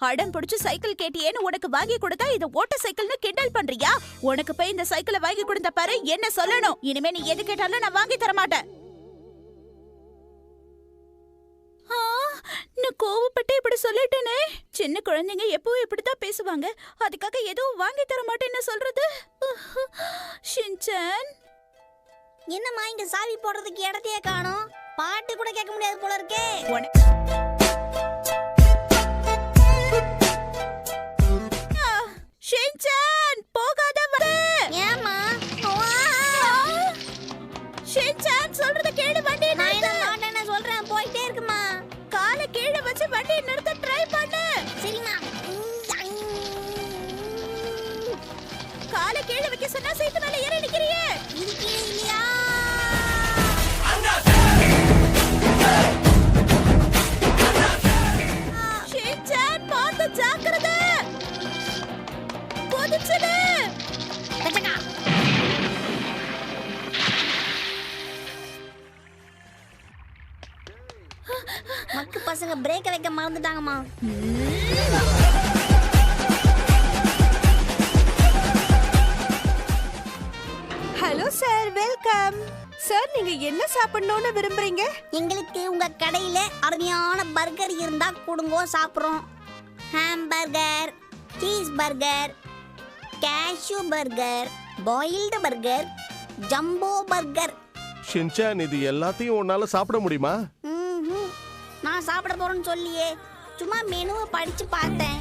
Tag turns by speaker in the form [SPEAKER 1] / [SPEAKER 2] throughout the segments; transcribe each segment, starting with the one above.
[SPEAKER 1] அடம் பிடிச்சு சைக்கிள் கேட்டியேன்னு உனக்கு வாங்கி கொடுத்தா இது ஓட்ட சைக்கிள்னு கிண்டல் பண்றியா? உனக்கு போய் இந்த சைக்கிளை வாங்கி கொடுத்த பாரு என்ன சொல்லணும். இனிமே நீ எது கேட்டாலும் நான் வாங்கி தர மாட்டேன். நான் கோவப்பட்டு இப்படி சொல்லிட்டேனே. சின்ன குழந்தைங்க எப்பவும் இப்படித்தான் பேசுவாங்க. அதுக்காக எதுவும் வாங்கி தர மாட்டேன்னு சொல்றது. ஷின்சான்,
[SPEAKER 2] என்னம்மா இங்க சாவி போடுறதுக்கு இடத்தையே காணோம். பாட்டு கூட கேட்க முடியாது போல இருக்கே.
[SPEAKER 1] ஷின்சான் போகாத வர.
[SPEAKER 2] ஏம்மா?
[SPEAKER 1] ஷின்சான் சொல்றத கேளு. வண்டி
[SPEAKER 2] நான் என்ன மாட்டேன்னு சொல்றேன். போயிட்டே இருக்குமா.
[SPEAKER 1] காலை கீழே வச்சு வண்டி நிறுத்த ட்ரை பண்ணு.
[SPEAKER 2] சரிம்மா.
[SPEAKER 1] காலை கீழே வைக்க சொன்னா சீட்டு மேல ஏறி நிக்கிறியே.
[SPEAKER 2] இது கீழே இல்லையா?
[SPEAKER 1] ஷின்சான் பார்த்து ஜாக்கிரதை. போதுச்சுல.
[SPEAKER 2] கச்சக்கா. மக்கு பசங்க பிரேக்க வைக்க மறந்துட்டாங்கம்மா.
[SPEAKER 3] Hello sir, welcome sir. நீங்க என்ன சாப்பிடணும்னு விரும்புறீங்க?
[SPEAKER 2] எங்களுக்கு உங்க கடையில அருமையான பர்கர் இருந்தா கொடுங்கோ, சாப்பிடுறோம். Hamburger, cheese burger, cashew burger, boiled burger, jumbo burger.
[SPEAKER 4] Shinchan, இது எல்லாத்தையும் உன்னால சாப்பிட முடியுமா?
[SPEAKER 2] நான் சாப்பிட போறேன்னு சொல்லியே, சும்மா மெனுவை படிச்சு பார்த்தேன்.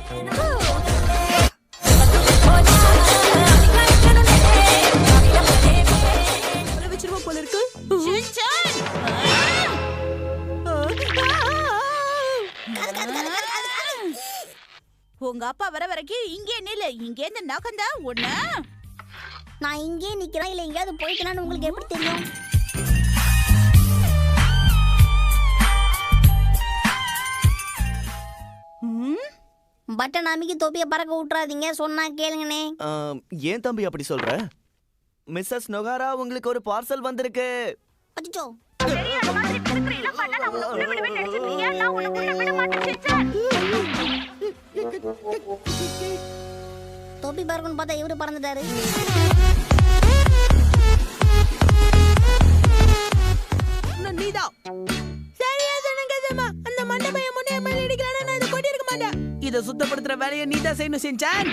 [SPEAKER 3] வச்சிருவோம் போல இருக்கு.
[SPEAKER 1] ஷின்சான், உங்க அப்பா வர வரைக்கும் இங்கே நில்லு. இங்கே இருந்து நகந்தா ஒண்ணு.
[SPEAKER 2] நான் இங்கே நிக்கிறேன், இல்ல எங்கேயாவது போயிட்டேன்னு உங்களுக்கு எப்படி தெரியும்? பட்டன் அமிக்கி தொப்பியை பறக்க விட்டுறாதீங்க, சொன்னா கேளுங்கண்ணே.
[SPEAKER 5] ஏன் தம்பி அப்படி சொல்ற? மிஸ்ஸஸ் நொகாரா, உங்களுக்கு ஒரு பார்சல் வந்திருக்கு.
[SPEAKER 2] அச்சோ, தொப்பி பறக்குன்னு பார்த்தா இவரு பறந்துட்டாரு.
[SPEAKER 3] நீதான் சரியா சொன்னீங்கம்மா. அந்த மண்டபைய முன்னே மேல அடிக்கறானே, நான் இத கொட்டி இருக்க மாட்டேன்.
[SPEAKER 5] இத சுத்தப்படுத்துற வேலையை நீதான் செய்யணும் ஷின்சான்.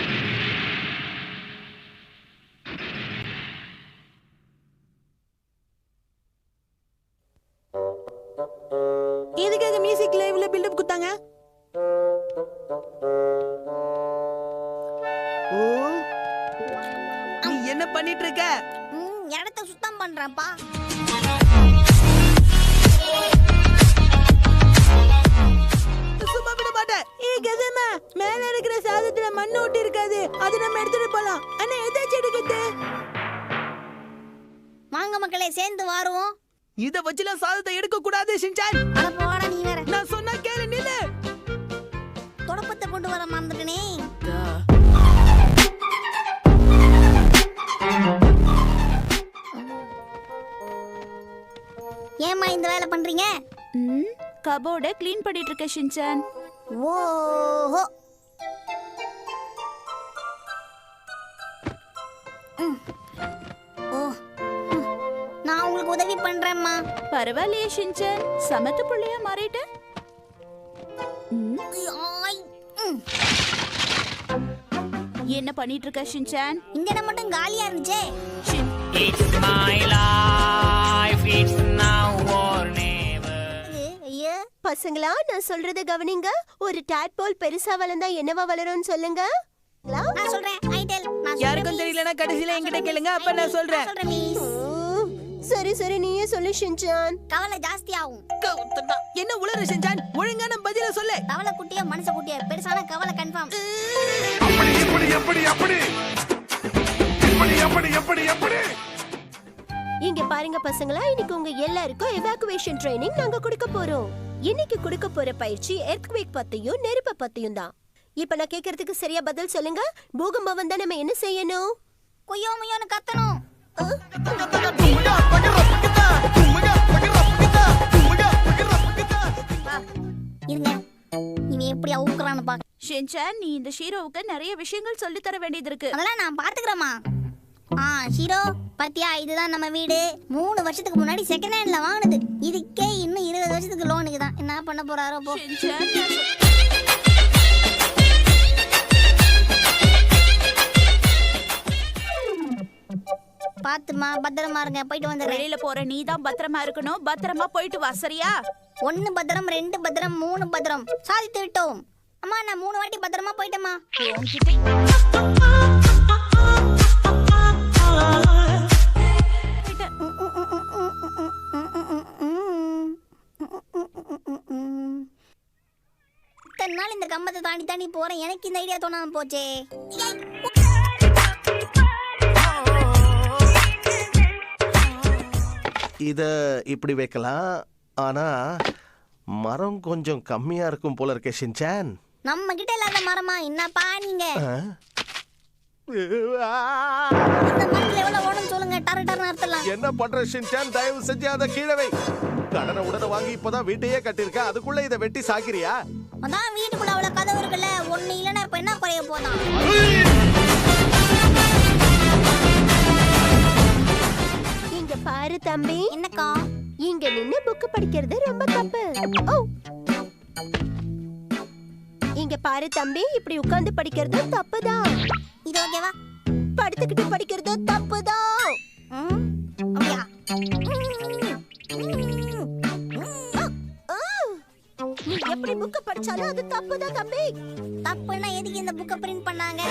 [SPEAKER 3] எதுக்காக மியூசிக் லைவ்ல பில்டப் குத்தாங்க?
[SPEAKER 5] நீ என்ன பண்ணிட்டு இருக்க?
[SPEAKER 2] இடத்த சுத்தம் பண்றேன்ப்பா.
[SPEAKER 3] சும்மா விட மாட்டேன். கதமா, மேல இருக்கிற சாதத்துல மண்ணு ஒட்டி இருக்காது, அது நம்ம எடுத்துட்டு போலாம். அண்ணா ஏதாச்சும் எடுக்குது.
[SPEAKER 2] வாங்க மக்களே, சேர்ந்து வாருவோம்.
[SPEAKER 5] இத வச்சுல சாதத்தை எடுக்க கூடாது ஷின்சான்.
[SPEAKER 2] அட போடா நீ வேற.
[SPEAKER 5] நான் சொன்னா கேளு, நில்லு.
[SPEAKER 2] தொடப்பத்தை கொண்டு வர மறந்துட்டனே. ஏம்மா இந்த வேலை பண்றீங்க?
[SPEAKER 1] கபோர்டை க்ளீன் பண்ணிட்டு இருக்க ஷின்சான்.
[SPEAKER 2] ஓஹோ, நான் உங்களுக்கு உதவி பண்றேம்மா.
[SPEAKER 1] பரவாயில்லையே ஷின்சான், சமத்து புள்ளையா மாறிட்ட. என்ன பண்ணிட்டு இருக்க ஷின்சான்?
[SPEAKER 2] இங்க நம்ம மட்டும் காலியா இருந்துச்சே.
[SPEAKER 6] It's my life, it's now or never.
[SPEAKER 2] ஐயோ,
[SPEAKER 3] பசங்களா, நான் சொல்றத கவனிங்க. ஒரு டாட்போல் பெருசா வளர்ந்தா என்னவா வளரும்னு சொல்லுங்க.
[SPEAKER 2] நான் சொல்றேன் ஐடல். நான்
[SPEAKER 5] யாருக்கும் தெரியலனா கடைசில என்கிட்ட கேளுங்க, அப்ப நான் சொல்றேன்.
[SPEAKER 2] மிஸ்.
[SPEAKER 3] சரி சரி, நீயே சொல்லு ஷின்சான்.
[SPEAKER 2] கவலை ஜாஸ்தி ஆகும்.
[SPEAKER 5] என்ன உளறு ஷின்சான்? ஒழுங்கான பதில சொல்லு.
[SPEAKER 2] கவலை குட்டியா மனச குட்டியா, பெருசான கவலை கன்ஃபார்ம்.
[SPEAKER 4] அப்படி இப்படி எப்படி அப்படி இப்படி எப்படி எப்படி எப்படி.
[SPEAKER 3] இங்க பாருங்க பசங்களா, இன்னைக்கு உங்க எல்லாருக்கும் எவாக்குவேஷன் ட்ரைனிங் நாங்க கொடுக்க போறோம். இன்னைக்கு கொடுக்க போற பயிற்சி எர்த்குவேக் பத்தியும் நெருப்பு பத்தியும் தான். இப்ப நான் கேக்குறதுக்கு சரியா பதில் சொல்லுங்க. பூகம்பம் வந்தா நம்ம என்ன செய்யணும்?
[SPEAKER 2] கொய்யோ முய்யோன்னு கத்தணும். இருங்க, இவன் எப்படி அவுக்குறான்னு பாக்க.
[SPEAKER 1] ஷின்சான், நீ இந்த ஷீரோவுக்கு நிறைய விஷயங்கள் சொல்லி தர வேண்டியது இருக்கு.
[SPEAKER 2] அதெல்லாம் நான் பாத்துக்கிறேம்மா. ஷீரோ பாத்தியா, இதுதான் நம்ம வீடு. 3 வருஷத்துக்கு முன்னாடி செகண்ட் ஹேண்ட்ல வாங்கினது. இதுக்கே இன்னும் 20 வருஷத்துக்கு லோனுக்கு தான். என்ன பண்ண போறாரோ போ.
[SPEAKER 1] ஷின்சான்,
[SPEAKER 2] பாத்துமா, பத்திரமா இருங்க. போயிட்டு வந்துடுறேன்.
[SPEAKER 1] வெளியில போற நீ தான் பத்திரமா இருக்கணும். பத்திரமா போயிட்டு வா, சரியா?
[SPEAKER 2] 1 பத்திரம், 2 பத்திரம், 3 பத்திரம். சாதித்து விட்டோம். அம்மா, நான் 3 வாட்டி பத்திரமா போயிட்டேம்மா. இத்தனை நாள் இந்த கம்பத்தை தாண்டி தாண்டி போறேன். எனக்கு இந்த ஐடியா தோணாம போச்சே.
[SPEAKER 7] இத இப்படி வைக்கலாம். ஆனா மரம் கொஞ்சம் கம்மியா இருக்கும் போல இருக்கே ஷின்சான்.
[SPEAKER 2] நம்ம கிட்ட இல்லாத மரமா? என்னப்பா நீங்க? இந்த மரத்துல எவ்வளவு ஓடும் சொல்லுங்க. டர டர்னு அறுத்தலாம்.
[SPEAKER 7] என்ன பண்ற ஷின்சான்? தயவு செஞ்சு அதை கீழே வை. கடனை உடனே வாங்கி இப்பதான் வீட்டையே கட்டிருக்க, அதுக்குள்ள இதை வெட்டி சாக்கிறியா?
[SPEAKER 2] அதான் வீட்டுக்குள்ள அவ்வளவு கதவு இருக்குல்ல. ஒண்ணு இல்லைன்னா இப்ப என்ன குறைய போதான்?
[SPEAKER 3] இங்க பாரு தம்பி,
[SPEAKER 2] என்னக்கா?
[SPEAKER 3] இங்க நின்னு புக் படிக்கிறது ரொம்ப தப்பு. ஓ, இங்க பாரு தம்பி, இப்படி உட்கார்ந்து படிக்கிறது தப்புதான்.
[SPEAKER 2] இது ஓகேவா?
[SPEAKER 3] படுத்துக்கிட்டு படிக்கிறது தப்புதான்.
[SPEAKER 2] அப்படியா?
[SPEAKER 3] நீ எப்படி புக் படிச்சாலும் அது தப்புதான் தம்பி.
[SPEAKER 2] தப்புன்னா எதுக்கு இந்த புக்கை பிரிண்ட் பண்ணாங்க?